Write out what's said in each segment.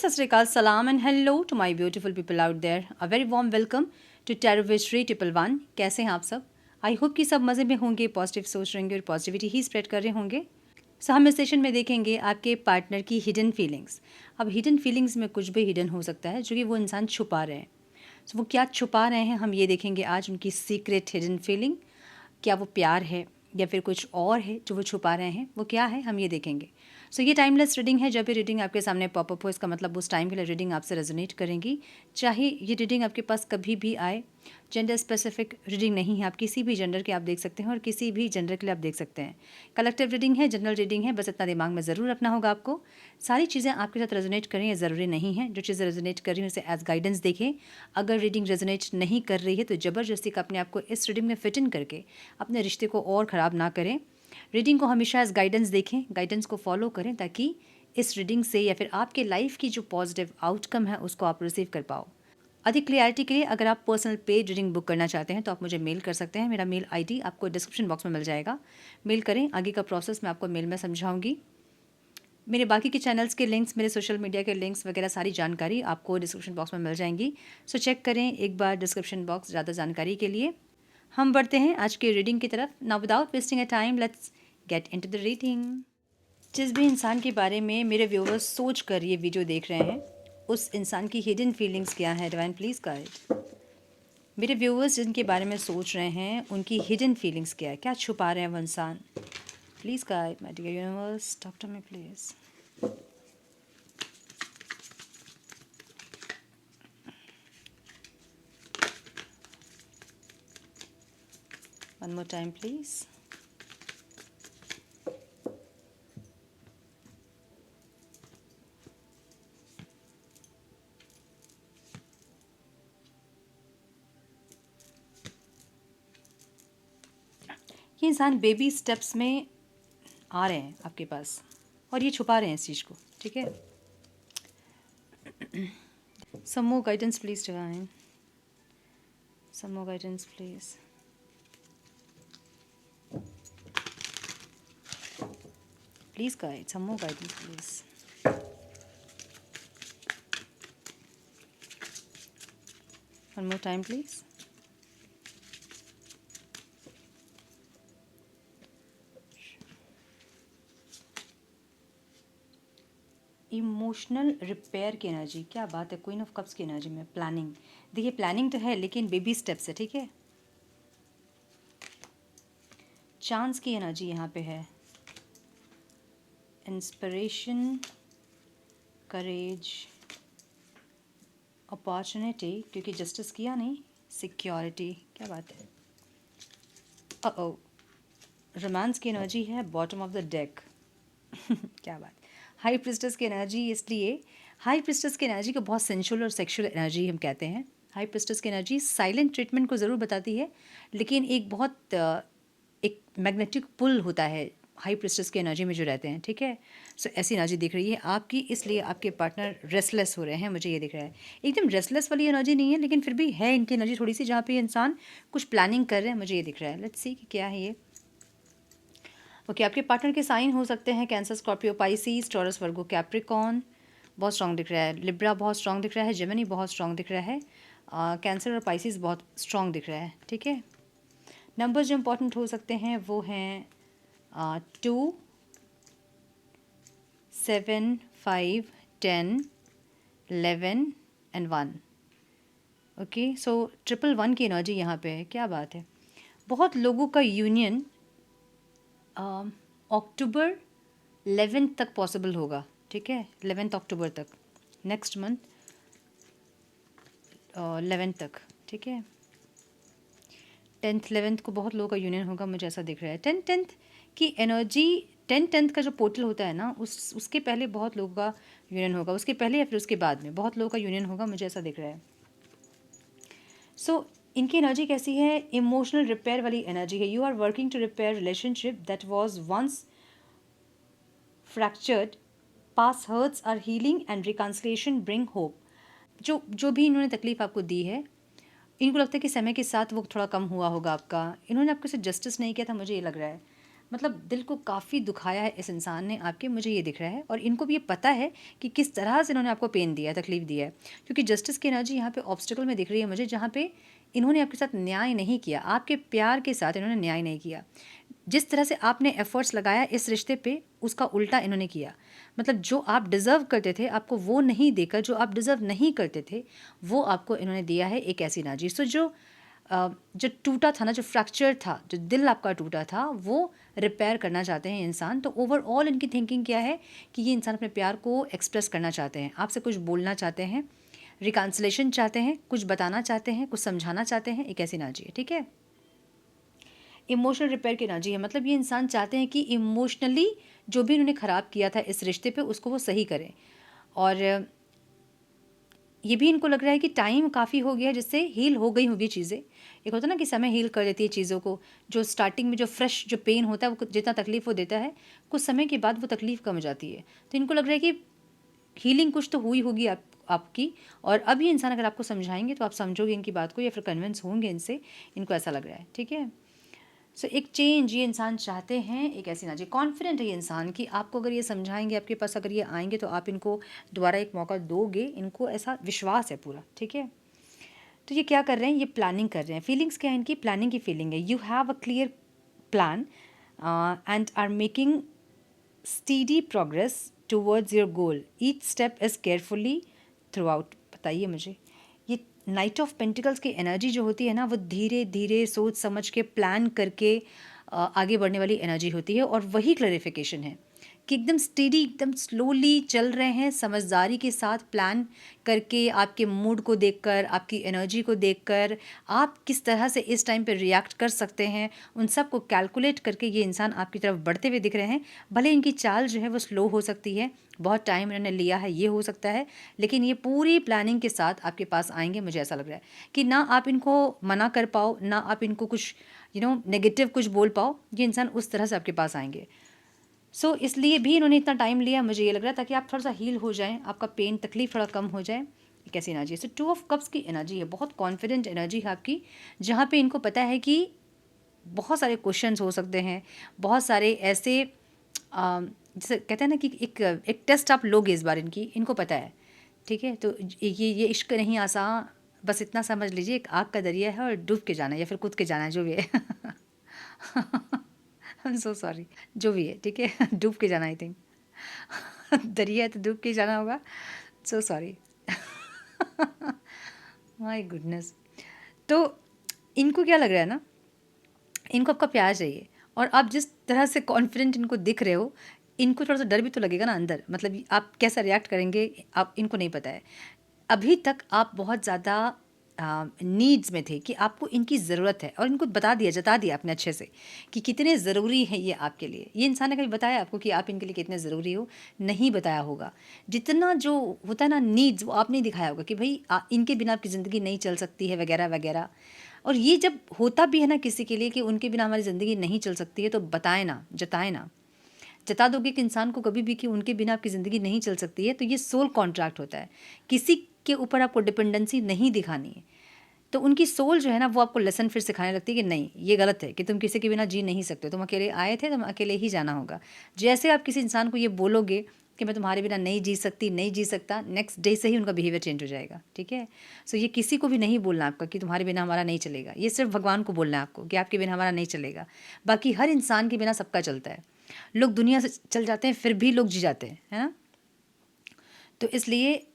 सत श्री अकाल, सलाम and hello to my beautiful people out there. A very warm welcome to tarot wizardry 111। कैसे हैं आप सब? आई होप कि सब मज़े में होंगे, पॉजिटिव सोच रहेंगे और पॉजिटिविटी ही स्प्रेड कर रहे होंगे। सो हम इस सेशन में देखेंगे आपके पार्टनर की हिडन फीलिंग्स। अब हिडन फीलिंग्स में कुछ भी हिडन हो सकता है जो कि वो इंसान छुपा रहे हैं। सो वो क्या छुपा रहे हैं हम ये देखेंगे आज, उनकी सीक्रेट हिडन फीलिंग। क्या वो प्यार है या फिर कुछ और है जो वो छुपा रहे हैं, वो क्या है हम ये देखेंगे। सो ये टाइमलेस रीडिंग है। जब ये रीडिंग आपके सामने पॉपअप हो, इसका मतलब उस टाइम के लिए रीडिंग आपसे रेजोनेट करेंगी, चाहे ये रीडिंग आपके पास कभी भी आए। जेंडर स्पेसिफिक रीडिंग नहीं है, आप किसी भी जेंडर के आप देख सकते हैं और किसी भी जेंडर के लिए आप देख सकते हैं। कलेक्टिव रीडिंग है, जनरल रीडिंग है, बस इतना दिमाग में ज़रूर रखना होगा आपको। सारी चीज़ें आपके साथ रेजोनेट करें ये ज़रूरी नहीं है। जो चीज़ें रेजोनेट कर रही हैं उसे एज गाइडेंस देखें। अगर रीडिंग रेजोनेट नहीं कर रही है तो ज़बरदस्ती का अपने आप को इस रीडिंग में फिट इन करके अपने रिश्ते को और ख़राब ना करें। रीडिंग को हमेशा एज गाइडेंस देखें, गाइडेंस को फॉलो करें ताकि इस रीडिंग से या फिर आपके लाइफ की जो पॉजिटिव आउटकम है उसको आप रिसीव कर पाओ। अधिक क्लियरिटी के लिए अगर आप पर्सनल पेड रीडिंग बुक करना चाहते हैं तो आप मुझे मेल कर सकते हैं। मेरा मेल आईडी आपको डिस्क्रिप्शन बॉक्स में मिल जाएगा। मेल करें, आगे का प्रोसेस मैं आपको मेल में समझाऊंगी। मेरे बाकी के चैनल्स के लिंक्स, मेरे सोशल मीडिया के लिंक्स वगैरह सारी जानकारी आपको डिस्क्रिप्शन बॉक्स में मिल जाएंगी। सो चेक करें एक बार डिस्क्रिप्शन बॉक्स ज़्यादा जानकारी के लिए। हम बढ़ते हैं आज की रीडिंग की तरफ। Now without wasting a time let's get into the reading. जिस भी इंसान के बारे में मेरे व्यूवर्स सोच कर ये वीडियो देख रहे हैं, उस इंसान की हिडन फीलिंग्स क्या है, डिवाइन प्लीज़ गाइड। मेरे व्यूवर्स जिनके बारे में सोच रहे हैं उनकी हिडन फीलिंग्स क्या है, क्या छुपा रहे हैं वो इंसान। Please guide my dear universe, talk to me please. One more time please. ये इंसान बेबी स्टेप्स में आ रहे हैं आपके पास और ये छुपा रहे हैं इस चीज़ को, ठीक है। Some more guidance please divine, some more guidance please. Please guide, some more guidance please. One more time please. Emotional repair की एनर्जी, क्या बात है। क्वीन ऑफ कप्स की एनर्जी में प्लानिंग। देखिए प्लानिंग तो है लेकिन बेबी स्टेप्स है, ठीक है। चांस की एनर्जी यहाँ पे है। इंस्पिरेशन, करेज, अपॉर्चुनिटी, क्योंकि जस्टिस किया नहीं, सिक्योरिटी, क्या बात है। ओ रोमांस की एनर्जी है, बॉटम ऑफ द डेक। क्या बात। हाई प्रिस्टेस की एनर्जी, इसलिए हाई प्रिस्टेस की एनर्जी को बहुत सेंशुअल और सेक्सुअल एनर्जी हम कहते हैं। हाई प्रिस्टेस की एनर्जी साइलेंट ट्रीटमेंट को ज़रूर बताती है लेकिन एक बहुत एक मैग्नेटिक पुल होता है हाई प्रिस्टेस की एनर्जी में जो रहते हैं, ठीक है। सो ऐसी एनर्जी दिख रही है आपकी, इसलिए आपके पार्टनर रेस्टलेस हो रहे हैं, मुझे ये दिख रहा है। एकदम रेस्टलेस वाली एनर्जी नहीं है लेकिन फिर भी है इनकी एनर्जी थोड़ी सी, जहाँ पे इंसान कुछ प्लानिंग कर रहे हैं, मुझे ये दिख रहा है। लेट्स सी कि क्या है ये। ओके आपके पार्टनर के साइन हो सकते हैं कैंसर, स्कॉर्पियो, पाइसिस, टॉरस, वर्गो, कैप्रिकॉन। बहुत स्ट्रॉन्ग दिख रहा है। लिब्रा बहुत स्ट्रॉन्ग दिख रहा है। जेमिनी बहुत स्ट्रॉन्ग दिख रहा है। कैंसर और पाइसिस बहुत स्ट्रॉन्ग दिख रहा है, ठीक है। नंबर्स जो इंपॉर्टेंट हो सकते हैं वो हैं 2, 7, 5, 10, 11 एंड 1। ओके सो 111 की एनर्जी यहाँ पे है, क्या बात है। बहुत लोगों का यूनियन अक्टूबर 11 तक पॉसिबल होगा, ठीक है। 11 अक्टूबर तक, नेक्स्ट मंथ 11 तक, ठीक है। 10th 11th को बहुत लोगों का यूनियन होगा, मुझे ऐसा दिख रहा है। 10th की एनर्जी, 10th का जो पोर्टल होता है ना, उसके पहले बहुत लोगों का यूनियन होगा, उसके पहले या फिर उसके बाद में बहुत लोगों का यूनियन होगा, मुझे ऐसा दिख रहा है। सो इनकी एनर्जी कैसी है, इमोशनल रिपेयर वाली एनर्जी है। You are working to repair relationship that was once fractured, past hurts are healing and reconciliation bring hope. जो भी इन्होंने तकलीफ़ आपको दी है, इनको लगता है कि समय के साथ वो थोड़ा कम हुआ होगा आपका। इन्होंने आपके साथ जस्टिस नहीं किया था, मुझे ये लग रहा है। मतलब दिल को काफ़ी दुखाया है इस इंसान ने आपके, मुझे ये दिख रहा है। और इनको भी ये पता है कि किस तरह से इन्होंने आपको पेन दिया है, तकलीफ़ दिया है, क्योंकि जस्टिस की एनर्जी यहाँ पे ऑब्स्टिकल में दिख रही है मुझे, जहाँ पे इन्होंने आपके साथ न्याय नहीं किया, आपके प्यार के साथ इन्होंने न्याय नहीं किया। जिस तरह से आपने एफ़र्ट्स लगाया इस रिश्ते पे, उसका उल्टा इन्होंने किया। मतलब जो आप डिज़र्व करते थे, आपको वो नहीं देकर, जो आप डिज़र्व नहीं करते थे, वो आपको इन्होंने दिया है एक ऐसी एनर्जी। सो जो टूटा था ना, जो फ्रैक्चर था, जो दिल आपका टूटा था, वो रिपेयर करना चाहते हैं इंसान। तो ओवरऑल इनकी थिंकिंग क्या है कि ये इंसान अपने प्यार को एक्सप्रेस करना चाहते हैं, आपसे कुछ बोलना चाहते हैं, रिकन्सिलेशन चाहते हैं, कुछ बताना चाहते हैं, कुछ समझाना चाहते हैं, एक ऐसी एनर्जी है, ठीक है। इमोशनल रिपेयर की एनर्जी है, मतलब ये इंसान चाहते हैं कि इमोशनली जो भी उन्होंने ख़राब किया था इस रिश्ते पे, उसको वो सही करें। और ये भी इनको लग रहा है कि टाइम काफ़ी हो गया है, जिससे हील हो गई होगी चीज़ें। एक होता है ना कि समय हील कर देती है चीज़ों को। जो स्टार्टिंग में जो फ्रेश जो पेन होता है, वो जितना तकलीफ़ वो देता है, कुछ समय के बाद वो तकलीफ़ कम हो जाती है। तो इनको लग रहा है कि हीलिंग कुछ तो हुई होगी आपकी। और अब ये इंसान अगर आपको समझाएंगे तो आप समझोगे इनकी बात को, या फिर कन्विंस होंगे इनसे, इनको ऐसा लग रहा है, ठीक है। सो एक चेंज ये इंसान चाहते हैं, एक ऐसी एनर्जी। कॉन्फिडेंट है ये इंसान कि आपको अगर ये समझाएंगे, आपके पास अगर ये आएंगे, तो आप इनको दोबारा एक मौका दोगे, इनको ऐसा विश्वास है पूरा, ठीक है। तो ये क्या कर रहे हैं, ये प्लानिंग कर रहे हैं। फीलिंग्स क्या है इनकी, प्लानिंग की फीलिंग है। You have a clear plan and are making steady progress towards your goal, each step is carefully through out. बताइए मुझे, ये नाइट ऑफ पेंटिकल्स की एनर्जी जो होती है ना, वो धीरे धीरे सोच समझ के प्लान करके आगे बढ़ने वाली एनर्जी होती है। और वही क्लैरिफिकेशन है कि एकदम स्टेडी, एकदम स्लोली चल रहे हैं, समझदारी के साथ प्लान करके, आपके मूड को देखकर, आपकी एनर्जी को देखकर, आप किस तरह से इस टाइम पे रिएक्ट कर सकते हैं, उन सब को कैलकुलेट करके ये इंसान आपकी तरफ बढ़ते हुए दिख रहे हैं। भले इनकी चाल जो है वो स्लो हो सकती है, बहुत टाइम इन्होंने लिया है, ये हो सकता है, लेकिन ये पूरी प्लानिंग के साथ आपके पास आएंगे। मुझे ऐसा लग रहा है कि ना आप इनको मना कर पाओ, ना आप इनको कुछ नेगेटिव कुछ बोल पाओ, ये इंसान उस तरह से आपके पास आएंगे। सो इसलिए भी इन्होंने इतना टाइम लिया, मुझे ये लग रहा है, ताकि आप थोड़ा सा हील हो जाएं, आपका पेन, तकलीफ थोड़ा कम हो जाए। एक ऐसी एनर्जी है। सो 2 ऑफ कप्स की एनर्जी है, बहुत कॉन्फिडेंट एनर्जी है आपकी, जहाँ पे इनको पता है कि बहुत सारे क्वेश्चंस हो सकते हैं, बहुत सारे ऐसे जैसे कहते हैं ना कि एक टेस्ट आप लोगे इस बार इनको पता है, ठीक है। तो ये इश्क नहीं आसान, बस इतना समझ लीजिए, एक आग का दरिया है और डूब के जाना है, या फिर कूद के जाना है, जो भी है। आई एम सो सॉरी, जो भी है, ठीक है। डूब के जाना, आई थिंक। दरिया है तो डूब के जाना होगा, सो सॉरी। My goodness. तो इनको क्या लग रहा है ना, इनको आपका प्यार चाहिए। और आप जिस तरह से कॉन्फिडेंट इनको दिख रहे हो, इनको थोड़ा सा डर भी तो लगेगा ना अंदर, मतलब आप कैसा रिएक्ट करेंगे, आप इनको नहीं पता है। अभी तक आप बहुत ज़्यादा नीड्स में थे कि आपको इनकी ज़रूरत है, और इनको बता दिया, जता दिया आपने अच्छे से कि कितने ज़रूरी है ये आपके लिए। ये इंसान ने कभी बताया आपको कि आप इनके लिए कितने ज़रूरी हो? नहीं बताया होगा। जितना जो होता है ना नीड्स, वो आपने दिखाया होगा कि भाई इनके बिना आपकी ज़िंदगी नहीं चल सकती है, वगैरह वगैरह। और ये जब होता भी है ना किसी के लिए कि उनके बिना हमारी ज़िंदगी नहीं चल सकती है, तो बताए ना, जताए ना। जता दोगे कि इंसान को कभी भी कि उनके बिना आपकी ज़िंदगी नहीं चल सकती है, तो ये सोल कॉन्ट्रैक्ट होता है। किसी के ऊपर आपको डिपेंडेंसी नहीं दिखानी है। तो उनकी सोल जो है ना, वो आपको लेसन फिर सिखाने लगती है कि नहीं, ये गलत है, कि तुम किसी के बिना जी नहीं सकते, तुम अकेले आए थे, तुम अकेले ही जाना होगा। जैसे आप किसी इंसान को ये बोलोगे कि मैं तुम्हारे बिना नहीं जी सकती, नहीं जी सकता, नेक्स्ट डे से ही उनका बिहेवियर चेंज हो जाएगा, ठीक है। सो ये किसी को भी नहीं बोलना आपका कि तुम्हारे बिना हमारा नहीं चलेगा। ये सिर्फ भगवान को बोलना है आपको कि आपके बिना हमारा नहीं चलेगा। बाकी हर इंसान के बिना सबका चलता है। लोग दुनिया से चल जाते हैं, फिर भी लोग जी जाते हैं, है ना। तो इसलिए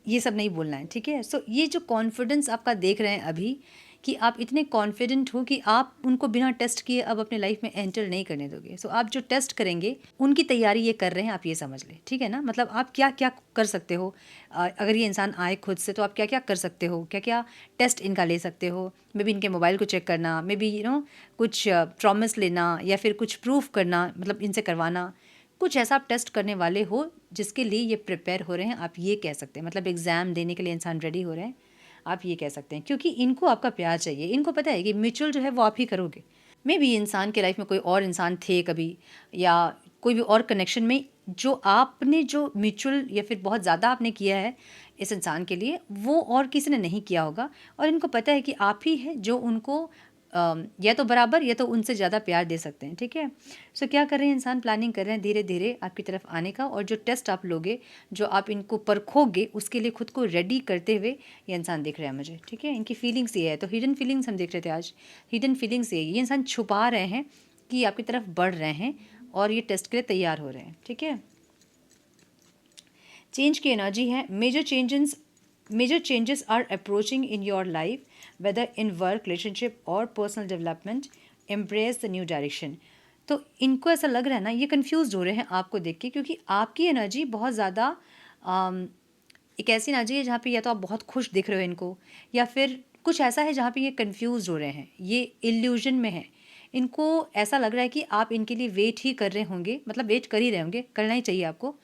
ये सब नहीं बोलना है, ठीक है। सो ये जो कॉन्फिडेंस आपका देख रहे हैं अभी, कि आप इतने कॉन्फिडेंट हो कि आप उनको बिना टेस्ट किए अब अपने लाइफ में एंटर नहीं करने दोगे। सो आप जो टेस्ट करेंगे, उनकी तैयारी ये कर रहे हैं, आप ये समझ लें, ठीक है ना। मतलब आप क्या क्या कर सकते हो, अगर ये इंसान आए खुद से, तो आप क्या क्या कर सकते हो, क्या क्या टेस्ट इनका ले सकते हो। मे बी इनके मोबाइल को चेक करना, मे बी कुछ प्रॉमिस लेना, या फिर कुछ प्रूफ करना, मतलब इनसे करवाना, कुछ ऐसा आप टेस्ट करने वाले हो जिसके लिए ये प्रिपेयर हो रहे हैं, आप ये कह सकते हैं। मतलब एग्ज़ाम देने के लिए इंसान रेडी हो रहे हैं, आप ये कह सकते हैं, क्योंकि इनको आपका प्यार चाहिए। इनको पता है कि म्यूचुअल जो है वो आप ही करोगे। मे बी इंसान के लाइफ में कोई और इंसान थे कभी, या कोई भी और कनेक्शन में, जो आपने जो म्यूचुअल या फिर बहुत ज़्यादा आपने किया है इस इंसान के लिए, वो और किसी ने नहीं किया होगा। और इनको पता है कि आप ही है जो उनको या तो बराबर या तो उनसे ज़्यादा प्यार दे सकते हैं, ठीक है। सो क्या कर रहे हैं इंसान, प्लानिंग कर रहे हैं धीरे धीरे आपकी तरफ आने का, और जो टेस्ट आप लोगे, जो आप इनको परखोगे, उसके लिए खुद को रेडी करते हुए ये इंसान दिख रहा है मुझे, ठीक है। इनकी फीलिंग्स ये है, तो हिडन फीलिंग्स हम देख रहे थे आज। हिडन फीलिंग्स ये इंसान छुपा रहे हैं कि आपकी तरफ बढ़ रहे हैं और ये टेस्ट के लिए तैयार हो रहे हैं, ठीक है। चेंज की एनर्जी है, major changes are approaching in your life, whether in work, relationship और personal development, embrace the new direction. तो इनको ऐसा लग रहा है ना, ये कंफ्यूज हो रहे हैं आपको देख के, क्योंकि आपकी एनर्जी बहुत ज़्यादा एक ऐसी एनर्जी है जहाँ पे या तो आप बहुत खुश दिख रहे हो इनको, या फिर कुछ ऐसा है जहाँ पे ये कंफ्यूज हो रहे हैं, ये इल्यूजन में है। इनको ऐसा लग रहा है कि आप इनके लिए वेट ही कर रहे होंगे, मतलब वेट कर ही रहे होंगे, करना ही चाहिए आपको,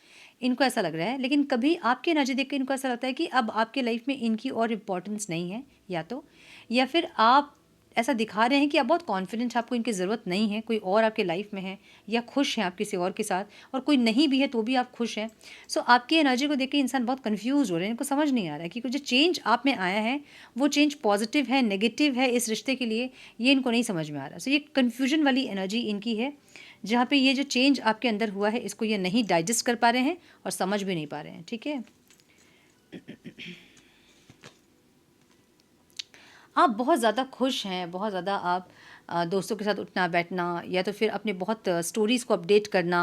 इनको ऐसा लग रहा है। लेकिन कभी आपकी एनर्जी देख के इनको ऐसा लगता है कि अब आपके लाइफ में इनकी और इम्पोर्टेंस नहीं है, या तो, या फिर आप ऐसा दिखा रहे हैं कि आप बहुत कॉन्फिडेंट, आपको इनकी ज़रूरत नहीं है, कोई और आपके लाइफ में है, या खुश हैं आप किसी और के साथ, और कोई नहीं भी है तो भी आप खुश हैं। सो आपकी एनर्जी को देख के इंसान बहुत कंफ्यूज हो रहे हैं, इनको समझ नहीं आ रहा है कि जो चेंज आप में आया है वो चेंज पॉजिटिव है, नेगेटिव है इस रिश्ते के लिए, ये इनको नहीं समझ में आ रहा। सो ये कन्फ्यूजन वाली एनर्जी इनकी है, जहाँ पे ये जो चेंज आपके अंदर हुआ है इसको ये नहीं डाइजेस्ट कर पा रहे हैं और समझ भी नहीं पा रहे हैं, ठीक है। आप बहुत ज़्यादा खुश हैं, बहुत ज़्यादा आप दोस्तों के साथ उठना बैठना, या तो फिर अपने बहुत स्टोरीज़ को अपडेट करना,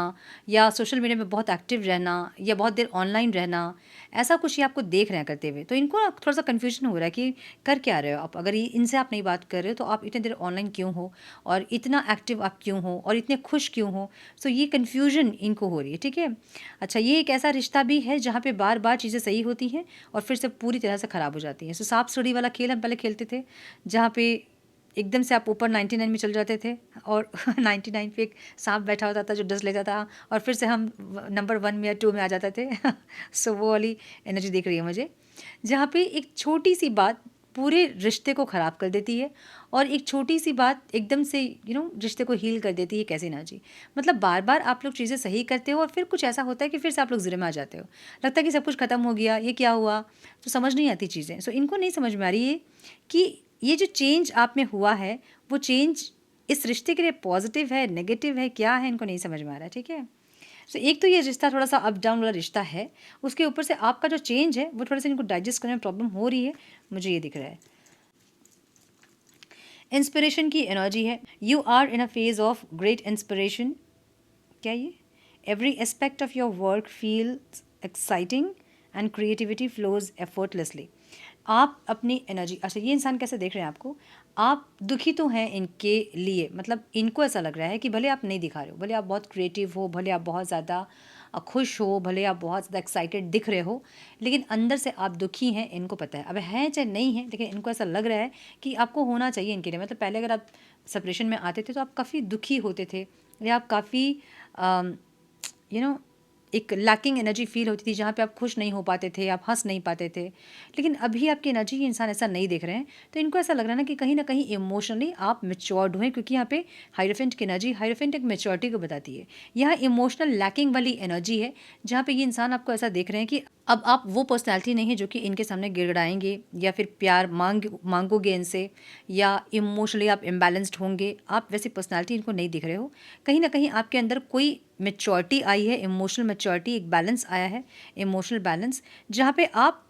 या सोशल मीडिया में बहुत एक्टिव रहना, या बहुत देर ऑनलाइन रहना, ऐसा कुछ ये आपको देख रहे हैं करते हुए। तो इनको ना थोड़ा सा कन्फ्यूजन हो रहा है कि कर क्या रहे हो आप, अगर ये इनसे आप नहीं बात कर रहे हो तो आप इतने देर ऑनलाइन क्यों हो, और इतना एक्टिव आप क्यों हो, और इतने खुश क्यों हो। सो ये कन्फ्यूजन इनको हो रही है, ठीक है। अच्छा, ये एक ऐसा रिश्ता भी है जहाँ पे बार बार चीज़ें सही होती हैं और फिर से पूरी तरह से ख़राब हो जाती हैं। सो सांप सीढ़ी वाला खेल हम पहले खेलते थे, जहाँ पे एकदम से आप ऊपर 99 में चल जाते थे और 99 पे एक सांप बैठा होता था जो डस लेता था, और फिर से हम नंबर 1 में या 2 में आ जाते थे। सो वो वाली एनर्जी दिख रही है मुझे, जहाँ पे एक छोटी सी बात पूरे रिश्ते को ख़राब कर देती है, और एक छोटी सी बात एकदम से रिश्ते को हील कर देती है। कैसी एनर्जी, मतलब बार बार आप लोग चीज़ें सही करते हो और फिर कुछ ऐसा होता है कि फिर से आप लोग ज़िरे में आ जाते हो, लगता है कि सब कुछ ख़त्म हो गया, ये क्या हुआ, तो समझ नहीं आती चीज़ें। सो इनको नहीं समझ में आ रही है कि ये जो चेंज आप में हुआ है वो चेंज इस रिश्ते के लिए पॉजिटिव है, नेगेटिव है, क्या है, इनको नहीं समझ में आ रहा है, ठीक है। सो एक तो ये रिश्ता थोड़ा सा अप डाउन वाला रिश्ता है, उसके ऊपर से आपका जो चेंज है वो थोड़ा सा इनको डाइजेस्ट करने में प्रॉब्लम हो रही है, मुझे ये दिख रहा है। इंस्पिरेशन की एनर्जी है, you are in a phase of great inspiration. क्या ये, every aspect of your work feels exciting and creativity flows effortlessly. आप अपनी एनर्जी, अच्छा ये इंसान कैसे देख रहे हैं आपको, आप दुखी तो हैं इनके लिए, मतलब इनको ऐसा लग रहा है कि भले आप नहीं दिखा रहे हो, भले आप बहुत क्रिएटिव हो, भले आप बहुत ज़्यादा खुश हो, भले आप बहुत ज़्यादा एक्साइटेड दिख रहे हो, लेकिन अंदर से आप दुखी हैं, इनको पता है। अब हैं चाहे नहीं है, लेकिन इनको ऐसा लग रहा है कि आपको होना चाहिए इनके लिए। मतलब पहले अगर आप सेपरेशन में आते थे तो आप काफ़ी दुखी होते थे, या आप काफ़ी एक लैकिंग एनर्जी फील होती थी, जहाँ पे आप खुश नहीं हो पाते थे, आप हंस नहीं पाते थे। लेकिन अभी आपकी एनर्जी ये इंसान ऐसा नहीं देख रहे हैं, तो इनको ऐसा लग रहा है ना कहीं इमोशनली आप मेच्योर्ड हुए, क्योंकि यहाँ पे हाइरोफेंट की एनर्जी, हाइरोफेंट एक मेच्योरिटी को बताती है। यहाँ इमोशनल लैकिंग वाली एनर्जी है, जहाँ पे ये इंसान आपको ऐसा देख रहे हैं कि अब आप वो पर्सनैलिटी नहीं है जो कि इनके सामने गिड़गिड़ाएंगे, या फिर प्यार मांगोगे इनसे, या इमोशनली आप इम्बैलेंस्ड होंगे। आप वैसी पर्सनैलिटी इनको नहीं दिख रहे हो। कहीं ना कहीं आपके अंदर कोई मैच्योरिटी आई है, इमोशनल मैच्योरिटी, एक बैलेंस आया है, इमोशनल बैलेंस, जहाँ पे आप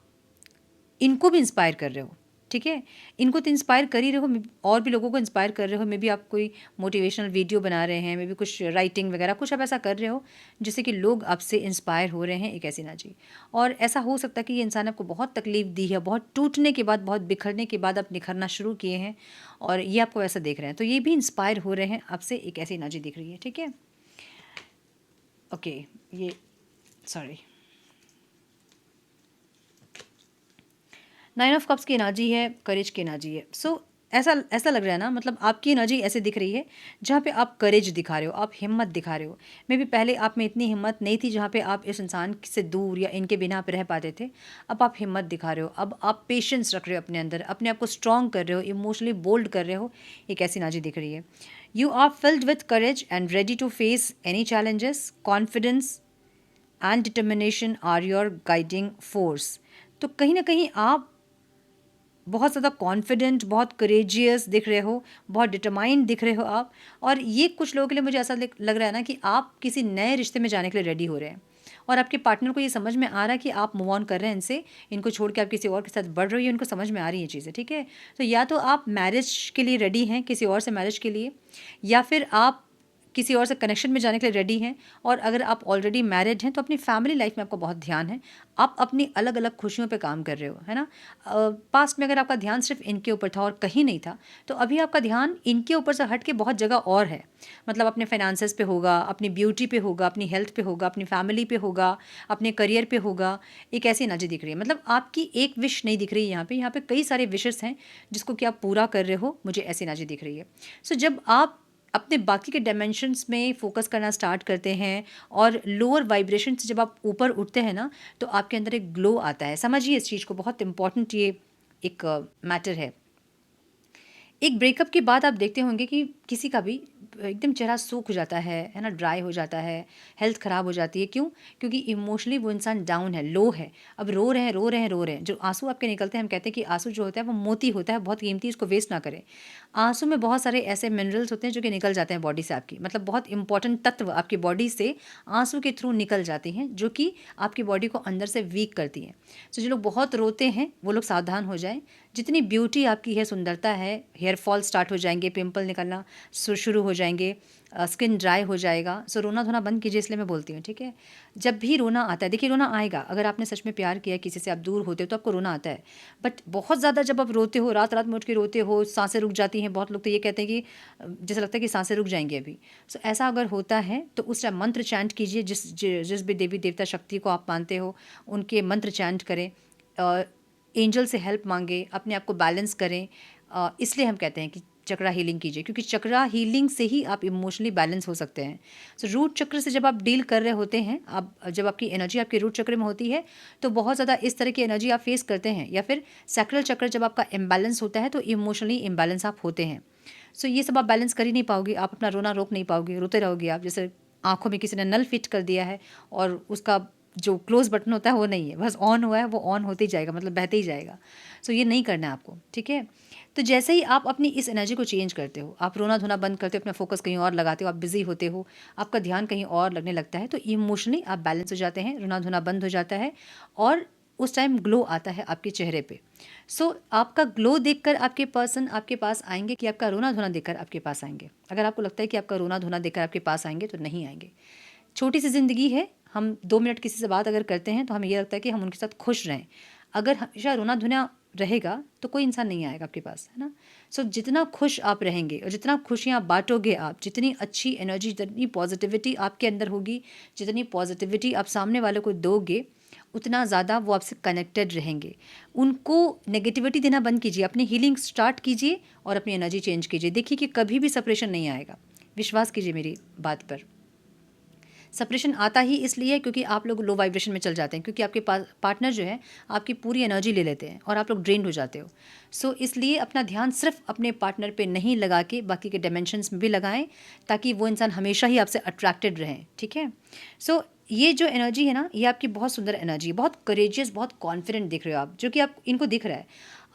इनको भी इंस्पायर कर रहे हो, ठीक है। इनको तो इंस्पायर कर ही रहे हो, और भी लोगों को इंस्पायर कर रहे हो। मे बी आप कोई मोटिवेशनल वीडियो बना रहे हैं, मे बी कुछ राइटिंग वगैरह कुछ आप ऐसा कर रहे हो जिससे कि लोग आपसे इंस्पायर हो रहे हैं, एक ऐसी एनर्जी। और ऐसा हो सकता है कि ये इंसान आपको बहुत तकलीफ दी है, बहुत टूटने के बाद, बहुत बिखरने के बाद आप निखरना शुरू किए हैं, और ये आपको ऐसा देख रहे हैं, तो ये भी इंस्पायर हो रहे हैं आपसे, एक ऐसी एनर्जी दिख रही है, ठीक है। ओके, ये सॉरी, 9 ऑफ कप्स की एनर्जी है, करेज की एनर्जी है। सो ऐसा लग रहा है ना, मतलब आपकी एनर्जी ऐसे दिख रही है जहाँ पे आप करेज दिखा रहे हो, आप हिम्मत दिखा रहे हो। मे बी पहले आप में इतनी हिम्मत नहीं थी जहाँ पे आप इस इंसान से दूर या इनके बिना आप रह पाते थे। अब आप हिम्मत दिखा रहे हो, अब आप पेशेंस रख रहे हो अपने अंदर, अपने आप को स्ट्रॉन्ग कर रहे हो, इमोशनली बोल्ड कर रहे हो, एक ऐसी एनर्जी दिख रही है। You are filled with courage and ready to face any challenges, confidence and determination are your guiding force. तो कहीं ना कहीं आप बहुत ज़्यादा कॉन्फिडेंट, बहुत करेजियस दिख रहे हो, बहुत डिटरमाइंड दिख रहे हो आप। और ये कुछ लोगों के लिए मुझे ऐसा लग रहा है ना कि आप किसी नए रिश्ते में जाने के लिए रेडी हो रहे हैं और आपके पार्टनर को ये समझ में आ रहा है कि आप मूव ऑन कर रहे हैं इनसे, इनको छोड़ के आप किसी और के साथ बढ़ रही हो, उनको समझ में आ रही है चीज़ें, ठीक है। तो या तो आप मैरिज के लिए रेडी हैं, किसी और से मैरिज के लिए, या फिर आप किसी और से कनेक्शन में जाने के लिए रेडी हैं। और अगर आप ऑलरेडी मैरिड हैं तो अपनी फैमिली लाइफ में आपको बहुत ध्यान है, आप अपनी अलग अलग खुशियों पे काम कर रहे हो, है ना। पास्ट में अगर आपका ध्यान सिर्फ इनके ऊपर था और कहीं नहीं था, तो अभी आपका ध्यान इनके ऊपर से हट के बहुत जगह और है। मतलब अपने फाइनेंसेस पे होगा, अपनी ब्यूटी पे होगा, अपनी हेल्थ पे होगा, अपनी फैमिली पे होगा, अपने करियर पे होगा। एक ऐसी एनर्जी दिख रही है, मतलब आपकी एक विश नहीं दिख रही है यहाँ पे कई सारे विशेस हैं जिसको कि आप पूरा कर रहे हो, मुझे ऐसी एनर्जी दिख रही है। सो जब आप अपने बाकी के डायमेंशंस में फोकस करना स्टार्ट करते हैं और लोअर वाइब्रेशन से जब आप ऊपर उठते हैं ना, तो आपके अंदर एक ग्लो आता है। समझिए इस चीज़ को, बहुत इंपॉर्टेंट ये एक मैटर है। एक ब्रेकअप के बाद आप देखते होंगे कि किसी का भी एकदम चेहरा सूख जाता है ना, ड्राई हो जाता है, हेल्थ ख़राब हो जाती है। क्यों? क्योंकि इमोशनली वो इंसान डाउन है, लो है। अब रो रहे हैं, रो रहे हैं, रो रहे हैं, जो आंसू आपके निकलते हैं, हम कहते हैं कि आंसू जो होता है वो मोती होता है, बहुत कीमती, इसको वेस्ट ना करें। आंसू में बहुत सारे ऐसे मिनरल्स होते हैं जो कि निकल जाते हैं बॉडी से आपकी, मतलब बहुत इंपॉर्टेंट तत्व आपकी बॉडी से आंसू के थ्रू निकल जाते हैं, जो कि आपकी बॉडी को अंदर से वीक करती हैं। सो जो लोग बहुत रोते हैं वो लोग सावधान हो जाएं। जितनी ब्यूटी आपकी है, सुंदरता है, हेयर फॉल स्टार्ट हो जाएंगे, पिंपल निकलना शुरू हो जाएंगे, स्किन ड्राई हो जाएगा। सो रोना धोना बंद कीजिए, इसलिए मैं बोलती हूँ, ठीक है। जब भी रोना आता है, देखिए रोना आएगा, अगर आपने सच में प्यार किया किसी से, आप दूर होते हो तो आपको रोना आता है। बट बहुत ज़्यादा जब आप रोते हो, रात रात में उठ के रोते हो, सांसें रुक जाती हैं, बहुत लोग तो ये कहते हैं कि जैसा लगता है कि सांसें रुक जाएंगी अभी। सो ऐसा अगर होता है तो उस टाइम मंत्र चैंट कीजिए, जिस भी देवी देवता शक्ति को आप मानते हो उनके मंत्र चैंट करें, एंजल से हेल्प मांगे, अपने आप को बैलेंस करें। इसलिए हम कहते हैं कि चक्रा हीलिंग कीजिए, क्योंकि चक्रा हीलिंग से ही आप इमोशनली बैलेंस हो सकते हैं। सो रूट चक्र से जब आप डील कर रहे होते हैं, आप जब आपकी एनर्जी आपके रूट चक्र में होती है तो बहुत ज़्यादा इस तरह की एनर्जी आप फेस करते हैं। या फिर सैक्रल चक्र जब आपका इम्बैलेंस होता है तो इमोशनली इम्बैलेंस आप होते हैं। सो ये सब आप बैलेंस कर ही नहीं पाओगे, आप अपना रोना रोक नहीं पाओगे, रोते रहोगे आप। जैसे आँखों में किसी ने नल फिट कर दिया है और उसका जो क्लोज बटन होता है वो नहीं है, बस ऑन हुआ है, वो ऑन होते ही जाएगा, मतलब बहते ही जाएगा। सो ये नहीं करना है आपको, ठीक है। तो जैसे ही आप अपनी इस एनर्जी को चेंज करते हो, आप रोना धोना बंद करते हो, अपना फोकस कहीं और लगाते हो, आप बिजी होते हो, आपका ध्यान कहीं और लगने लगता है, तो इमोशनली आप बैलेंस हो जाते हैं, रोना धोना बंद हो जाता है और उस टाइम ग्लो आता है आपके चेहरे पे। सो आपका ग्लो देखकर आपके पर्सन आपके पास आएंगे कि आपका रोना धोना देखकर आपके पास आएंगे। अगर आपको लगता है कि आपका रोना धोना देखकर आपके पास आएंगे तो नहीं आएंगे। छोटी सी ज़िंदगी है, हम 2 मिनट किसी से बात अगर करते हैं तो हमें ये लगता है कि हम उनके साथ खुश रहें। अगर हमेशा रोना धोना रहेगा तो कोई इंसान नहीं आएगा आपके पास, है ना। सो जितना खुश आप रहेंगे और जितना खुशियाँ बांटोगे आप, जितनी अच्छी एनर्जी, जितनी पॉजिटिविटी आपके अंदर होगी, जितनी पॉजिटिविटी आप सामने वाले को दोगे, उतना ज़्यादा वो आपसे कनेक्टेड रहेंगे। उनको नेगेटिविटी देना बंद कीजिए, अपनी हीलिंग स्टार्ट कीजिए और अपनी एनर्जी चेंज कीजिए। देखिए कि कभी भी सेपरेशन नहीं आएगा, विश्वास कीजिए मेरी बात पर। सेपरेशन आता ही इसलिए क्योंकि आप लोग लो वाइब्रेशन में चल जाते हैं, क्योंकि आपके पास पार्टनर जो है आपकी पूरी एनर्जी ले लेते हैं और आप लोग ड्रेन्ड हो जाते हो। सो इसलिए अपना ध्यान सिर्फ अपने पार्टनर पे नहीं लगा के बाकी के डायमेंशंस में भी लगाएं, ताकि वो इंसान हमेशा ही आपसे अट्रैक्टेड रहें, ठीक है। सो ये जो एनर्जी है ना, ये आपकी बहुत सुंदर एनर्जी, बहुत करेजियस, बहुत कॉन्फिडेंट दिख रहे हो आप, जो कि आप इनको दिख रहा है।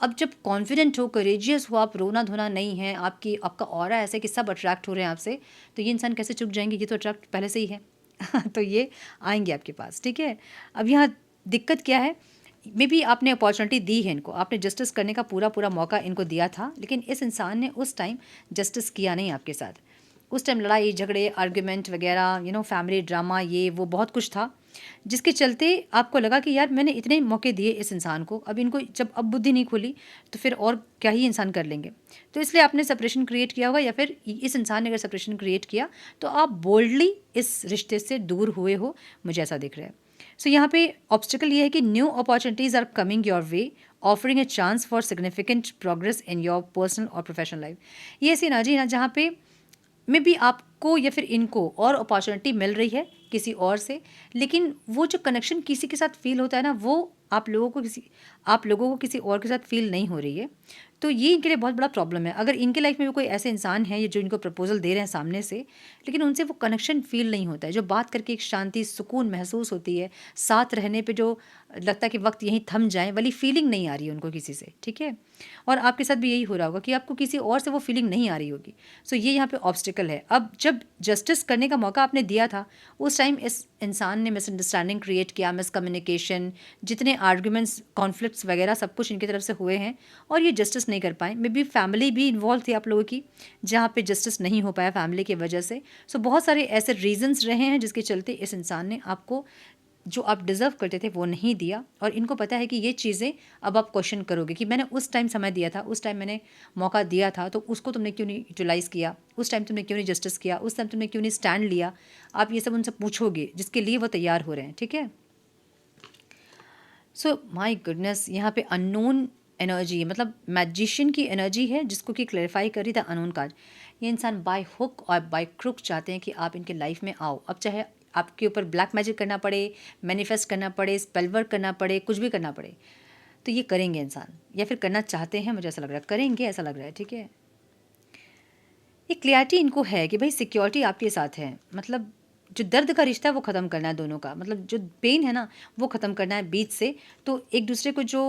अब जब कॉन्फिडेंट हो, करेजियस हो आप, रोना धोना नहीं है, आपका ऑरा ऐसा है कि सब अट्रैक्ट हो रहे हैं आपसे, तो ये इंसान कैसे चुक जाएंगे, ये तो अट्रैक्ट पहले से ही है। तो ये आएंगे आपके पास, ठीक है। अब यहाँ दिक्कत क्या है, मे बी आपने अपॉर्चुनिटी दी है इनको, आपने जस्टिस करने का पूरा पूरा मौका इनको दिया था, लेकिन इस इंसान ने उस टाइम जस्टिस किया नहीं आपके साथ। उस टाइम लड़ाई झगड़े, आर्ग्यूमेंट वगैरह, फैमिली ड्रामा, ये वो बहुत कुछ था, जिसके चलते आपको लगा कि यार मैंने इतने मौके दिए इस इंसान को, अब इनको जब अब बुद्धि नहीं खुली तो फिर और क्या ही इंसान कर लेंगे। तो इसलिए आपने सेपरेशन क्रिएट किया होगा, या फिर इस इंसान ने अगर सेपरेशन क्रिएट किया तो आप बोल्डली इस रिश्ते से दूर हुए हो, मुझे ऐसा दिख रहा है। सो यहाँ पे ऑब्स्टिकल ये है कि new opportunities are coming your way, offering a chance for significant progress in your personal और प्रोफेशनल लाइफ। ये ऐसी एनर्जी है ना जहाँ पे मे बी आपको या फिर इनको और अपॉर्चुनिटी मिल रही है किसी और से, लेकिन वो जो कनेक्शन किसी के साथ फील होता है ना, वो आप लोगों को किसी और के साथ फील नहीं हो रही है। तो ये इनके लिए बहुत बड़ा प्रॉब्लम है। अगर इनके लाइफ में भी कोई ऐसे इंसान है ये जो इनको प्रपोजल दे रहे हैं सामने से, लेकिन उनसे वो कनेक्शन फील नहीं होता है, जो बात करके एक शांति सुकून महसूस होती है, साथ रहने पे जो लगता है कि वक्त यहीं थम जाए वाली फीलिंग नहीं आ रही है उनको किसी से, ठीक है। और आपके साथ भी यही हो रहा होगा कि आपको किसी और से वो फीलिंग नहीं आ रही होगी। सो ये यहाँ पे ऑब्स्टिकल है। अब जब जस्टिस करने का मौका आपने दिया था, उस टाइम इस इंसान ने मिसअंडरस्टैंडिंग क्रिएट किया, मिसकम्युनिकेशन, जितने आर्ग्यूमेंट्स, कॉन्फ्लिक्ट्स वगैरह सब कुछ इनकी तरफ से हुए हैं और ये जस्टिस नहीं कर पाए। मे बी फैमिली भी इन्वॉल्व थी आप लोगों की, जहाँ पे जस्टिस नहीं हो पाया फैमिली की वजह से। सो बहुत सारे ऐसे रीजंस रहे हैं जिसके चलते इस इंसान ने आपको जो आप डिज़र्व करते थे वो नहीं दिया। और इनको पता है कि ये चीज़ें अब आप क्वेश्चन करोगे कि मैंने उस टाइम समय दिया था, उस टाइम मैंने मौका दिया था, तो उसको तुमने क्यों नहीं यूटिलाइज़ किया, उस टाइम तुमने क्यों नहीं जस्टिस किया, उस टाइम तुमने क्यों नहीं स्टैंड लिया। आप ये सब उनसे पूछोगे जिसके लिए वो तैयार हो रहे हैं, ठीक है। सो माय गुडनेस, यहाँ पे अननोन एनर्जी, मतलब मैजिशियन की एनर्जी है जिसको कि क्लैरिफाई करी था अननोन कार्ड। ये इंसान बाय हुक और बाय क्रुक चाहते हैं कि आप इनके लाइफ में आओ। अब चाहे आपके ऊपर ब्लैक मैजिक करना पड़े, मैनिफेस्ट करना पड़े, स्पेल वर्क करना पड़े, कुछ भी करना पड़े, तो ये करेंगे इंसान, या फिर करना चाहते हैं, मुझे ऐसा लग रहा है करेंगे, ऐसा लग रहा है, ठीक है। एक क्लियरिटी इनको है कि भाई सिक्योरिटी आपके साथ है, मतलब जो दर्द का रिश्ता है वो ख़त्म करना है दोनों का, मतलब जो पेन है ना वो ख़त्म करना है बीच से। तो एक दूसरे को जो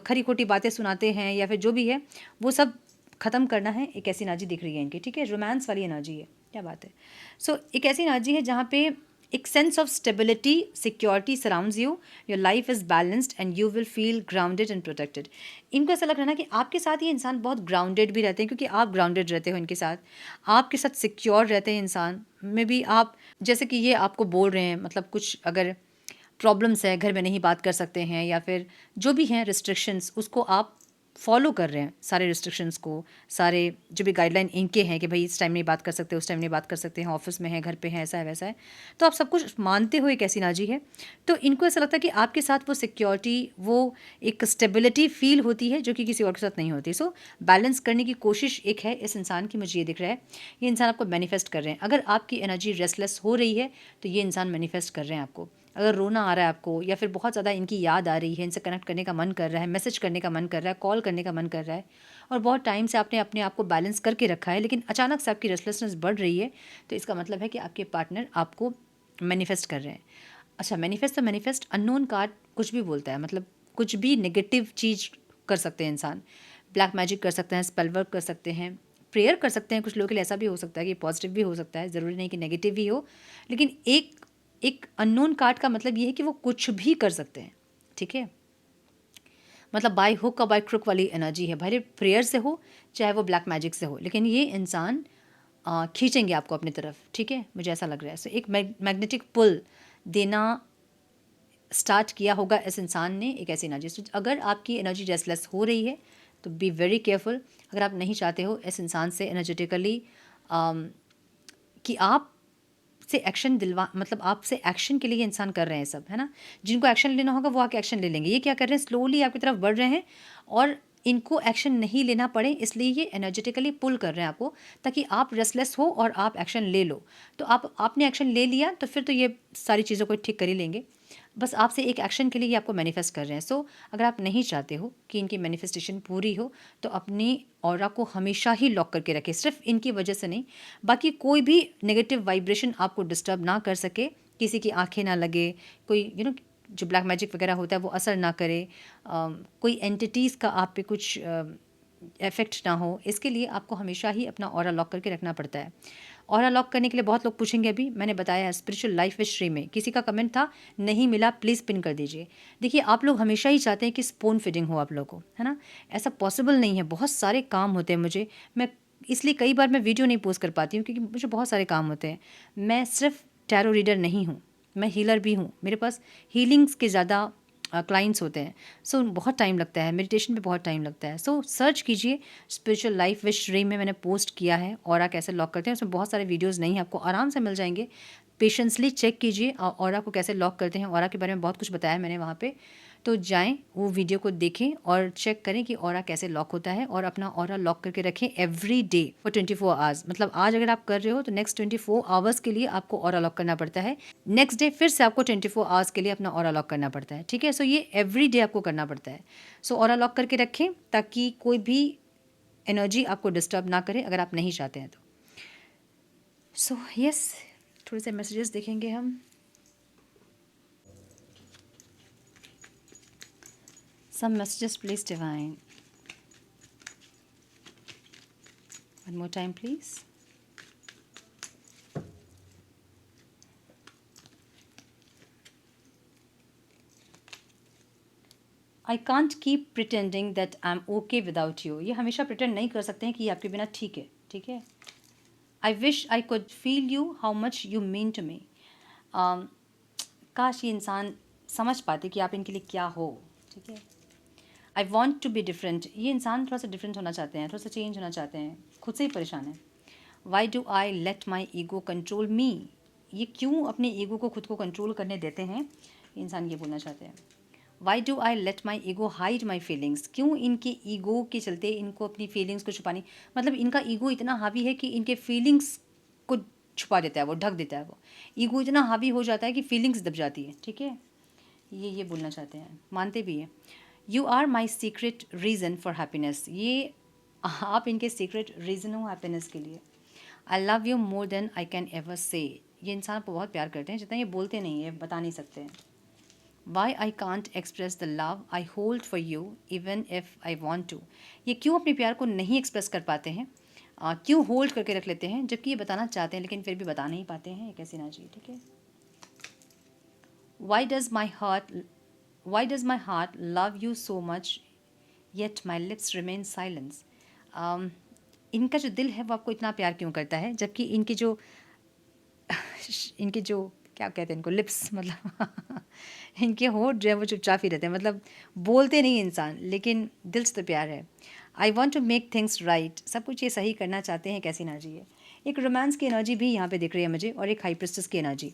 खरी खोटी बातें सुनाते हैं या फिर जो भी है वो सब ख़त्म करना है। एक ऐसी एनर्जी दिख रही है इनकी, ठीक है, रोमांस वाली एनर्जी है, क्या बात है। सो एक ऐसी एनर्जी है जहाँ पे एक sense of stability, security surrounds you, your life is balanced and you will feel grounded and protected. इनको ऐसा लग रहा है ना कि आपके साथ ये इंसान बहुत ग्राउंडेड भी रहते हैं, क्योंकि आप ग्राउंडेड रहते हो इनके साथ, आपके साथ सिक्योर रहते हैं इंसान में भी। आप जैसे कि ये आपको बोल रहे हैं, मतलब कुछ अगर प्रॉब्लम्स है, घर में नहीं बात कर सकते हैं या फिर जो भी हैं रिस्ट्रिक्शंस, उसको आप फॉलो कर रहे हैं, सारे रिस्ट्रिक्शंस को, सारे जो भी गाइडलाइन इनके हैं कि भाई इस टाइम नहीं बात कर सकते, उस टाइम नहीं बात कर सकते हैं, ऑफिस में है, घर पे है, ऐसा है वैसा है, तो आप सब कुछ मानते हो, एक ऐसी एनर्जी है। तो इनको ऐसा लगता है कि आपके साथ वो सिक्योरिटी, वो एक स्टेबिलिटी फील होती है जो कि किसी और के साथ नहीं होती। सो बैलेंस करने की कोशिश एक है इस इंसान की, मुझे ये दिख रहा है। ये इंसान आपको मैनिफेस्ट कर रहे हैं। अगर आपकी एनर्जी रेस्टलेस हो रही है तो ये इंसान मैनिफेस्ट कर रहे हैं आपको। अगर रोना आ रहा है आपको या फिर बहुत ज़्यादा इनकी याद आ रही है, इनसे कनेक्ट करने का मन कर रहा है, मैसेज करने का मन कर रहा है, कॉल करने का मन कर रहा है, और बहुत टाइम से आपने अपने आप को बैलेंस करके रखा है, लेकिन अचानक से आपकी रेस्टलेसनेस बढ़ रही है, तो इसका मतलब है कि आपके पार्टनर आपको मैनिफेस्ट कर रहे हैं। अच्छा, मैनिफेस्ट तो मैनिफेस्ट, अननोन कार्ड कुछ भी बोलता है, मतलब कुछ भी नेगेटिव चीज़ कर सकते हैं इंसान, ब्लैक मैजिक कर सकते हैं, स्पेल वर्क कर सकते हैं, प्रेयर कर सकते हैं। कुछ लोगों के लिए ऐसा भी हो सकता है कि पॉजिटिव भी हो सकता है, ज़रूरी नहीं कि नेगेटिव ही हो। लेकिन एक अननोन कार्ड का मतलब ये है कि वो कुछ भी कर सकते हैं, ठीक है। मतलब बाय हुक और बाय क्रुक वाली एनर्जी है, भले प्रेयर से हो चाहे वो ब्लैक मैजिक से हो, लेकिन ये इंसान खींचेंगे आपको अपनी तरफ, ठीक है, मुझे ऐसा लग रहा है। सो एक मैग्नेटिक पुल देना स्टार्ट किया होगा इस इंसान ने, एक ऐसी एनर्जी। So, अगर आपकी एनर्जी रेस्टलेस हो रही है तो बी वेरी केयरफुल। अगर आप नहीं चाहते हो इस इंसान से एनर्जेटिकली कि आप से एक्शन दिलवा, मतलब आपसे एक्शन के लिए ये इंसान कर रहे हैं सब, है ना। जिनको एक्शन लेना होगा वो आके एक्शन ले लेंगे। ये क्या कर रहे हैं, स्लोली आपकी तरफ बढ़ रहे हैं और इनको एक्शन नहीं लेना पड़े, इसलिए ये एनर्जेटिकली पुल कर रहे हैं आपको, ताकि आप रेस्टलेस हो और आप एक्शन ले लो। तो आपने एक्शन ले लिया तो फिर तो ये सारी चीज़ों को ठीक कर ही लेंगे। बस आपसे एक एक्शन के लिए ये आपको मैनिफेस्ट कर रहे हैं। सो अगर आप नहीं चाहते हो कि इनकी मैनिफेस्टेशन पूरी हो तो अपनी ऑरा को हमेशा ही लॉक करके रखें, सिर्फ इनकी वजह से नहीं, बाकी कोई भी नेगेटिव वाइब्रेशन आपको डिस्टर्ब ना कर सके, किसी की आंखें ना लगे, कोई जो ब्लैक मैजिक वगैरह होता है वो असर ना करे, कोई एंटिटीज़ का आप पे कुछ इफेक्ट ना हो, इसके लिए आपको हमेशा ही अपना ऑरा लॉक करके रखना पड़ता है। ऑरा लॉक करने के लिए बहुत लोग पूछेंगे, अभी मैंने बताया स्पिरिचुअल लाइफ विद श्री में किसी का कमेंट था, नहीं मिला, प्लीज़ पिन कर दीजिए। देखिए, आप लोग हमेशा ही चाहते हैं कि स्पून फीडिंग हो आप लोगों को, है ना। ऐसा पॉसिबल नहीं है, बहुत सारे काम होते हैं मुझे, मैं इसलिए कई बार मैं वीडियो नहीं पोस्ट कर पाती हूँ क्योंकि मुझे बहुत सारे काम होते हैं। मैं सिर्फ टैरो रीडर नहीं हूँ, मैं हीलर भी हूँ। मेरे पास हीलिंग्स के ज़्यादा क्लाइंट्स होते हैं। सो बहुत टाइम लगता है, मेडिटेशन में बहुत टाइम लगता है। सो सर्च कीजिए स्पिरिचुअल लाइफ विद श्री में, मैंने पोस्ट किया है ऑरा कैसे लॉक करते हैं, उसमें बहुत सारे वीडियोस नहीं हैं, आपको आराम से मिल जाएंगे। पेशेंसली चेक कीजिए ऑरा को कैसे लॉक करते हैं, ऑरा के बारे में बहुत कुछ बताया मैंने वहाँ पे, तो जाएं वो वीडियो को देखें और चेक करें कि ऑरा कैसे लॉक होता है, और अपना ऑरा लॉक करके रखें एवरी डे फॉर 24 आवर्स। मतलब आज अगर आप कर रहे हो तो नेक्स्ट 24 आवर्स के लिए आपको ऑरा लॉक करना पड़ता है, नेक्स्ट डे फिर से आपको 24 आवर्स के लिए अपना ऑरा लॉक करना पड़ता है, ठीक है। सो ये एवरी डे आपको करना पड़ता है। सो ऑरा लॉक करके रखें ताकि कोई भी एनर्जी आपको डिस्टर्ब ना करे अगर आप नहीं चाहते हैं तो। सो यस, थोड़े से मैसेजेस देखेंगे हम। Some messages please divine, one more time please. I can't keep pretending that I am okay without you. ये हमेशा प्रिटेंड नहीं कर सकते हैं कि आपके बिना ठीक है, ठीक है। I wish I could feel you how much you mean to me. काश ये इंसान समझ पाते कि आप इनके लिए क्या हो, ठीक है। I want to be different, ये इंसान थोड़ा सा डिफरेंट होना चाहते हैं, थोड़ा सा चेंज होना चाहते हैं, खुद से ही परेशान है। Why do I let my ego control me, ये क्यों अपने ईगो को खुद को कंट्रोल करने देते हैं, ये इंसान ये बोलना चाहते हैं। Y do I let my ego hide my feelings, क्यों इनके ईगो के चलते इनको अपनी फीलिंग्स को छुपानी, मतलब इनका ईगो इतना हावी है कि इनके फीलिंग्स को छुपा देता है, वो ढक देता है। वो ईगो इतना हावी हो जाता है कि फीलिंग्स दब जाती है, ठीक है। ये बोलना चाहते हैं, मानते भी हैं। You are my secret reason for happiness, ये आप इनके सीक्रेट रीज़न हो हैप्पीनेस के लिए। I love you more than I can ever say, ये इंसान आपको बहुत प्यार करते हैं जितना ये बोलते नहीं है, बता नहीं सकते हैं। Why I can't express the love I hold for you even if I want to, ये क्यों अपने प्यार को नहीं एक्सप्रेस कर पाते हैं, क्यों होल्ड करके रख लेते हैं जबकि ये बताना चाहते हैं लेकिन फिर भी बता नहीं पाते हैं, कैसे ना जी, ठीक है। Why does my heart love you so much yet my lips remain silence, इनका जो दिल है वो आपको इतना प्यार क्यों करता है जबकि इनके जो क्या कहते हैं इनको, लिप्स, मतलब इनके होठ जो है वो चुपचाप ही रहते हैं, मतलब बोलते नहीं इंसान लेकिन दिल से तो प्यार है। I want to make things right, सब कुछ ये सही करना चाहते हैं, कैसी एनर्जी है। एक रोमांस की एनर्जी भी यहाँ पे दिख रही है मुझे और एक हाई प्रिस्टेस की energy.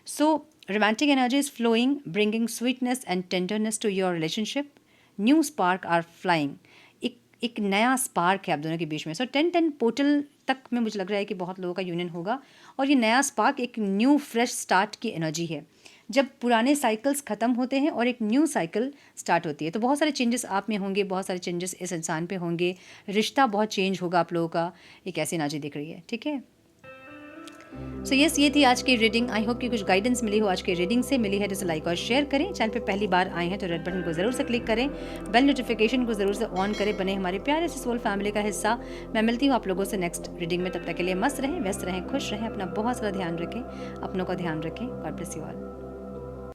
So romantic energy is flowing, bringing sweetness and tenderness to your relationship, new spark are flying, एक नया स्पार्क है आप दोनों के बीच में। सो 10-10 पोर्टल तक में मुझे लग रहा है कि बहुत लोगों का यूनियन होगा और ये नया स्पार्क एक न्यू फ्रेश स्टार्ट की एनर्जी है, जब पुराने साइकिल्स ख़त्म होते हैं और एक न्यू साइकिल स्टार्ट होती है। तो बहुत सारे चेंजेस आप में होंगे, बहुत सारे चेंजेस इस इंसान पे होंगे, रिश्ता बहुत चेंज होगा आप लोगों का, एक ऐसी एनर्जी दिख रही है, ठीक है। सो यस, ये थी आज की रीडिंग। आई होप कि कुछ गाइडेंस मिली हो आज की रीडिंग से। मिली है तो लाइक और शेयर करें। चैनल पे पहली बार आए हैं तो रेड बटन को ज़रूर से क्लिक करें, बेल नोटिफिकेशन को ज़रूर से ऑन करें, बने हमारे प्यारे से सोल फैमिली का हिस्सा। मैं मिलती हूँ आप लोगों से नेक्स्ट रीडिंग में, तब तक के लिए मस्त रहें, व्यस्त रहें, खुश रहें, अपना बहुत सारा ध्यान रखें, अपनों का ध्यान रखें। God bless you all.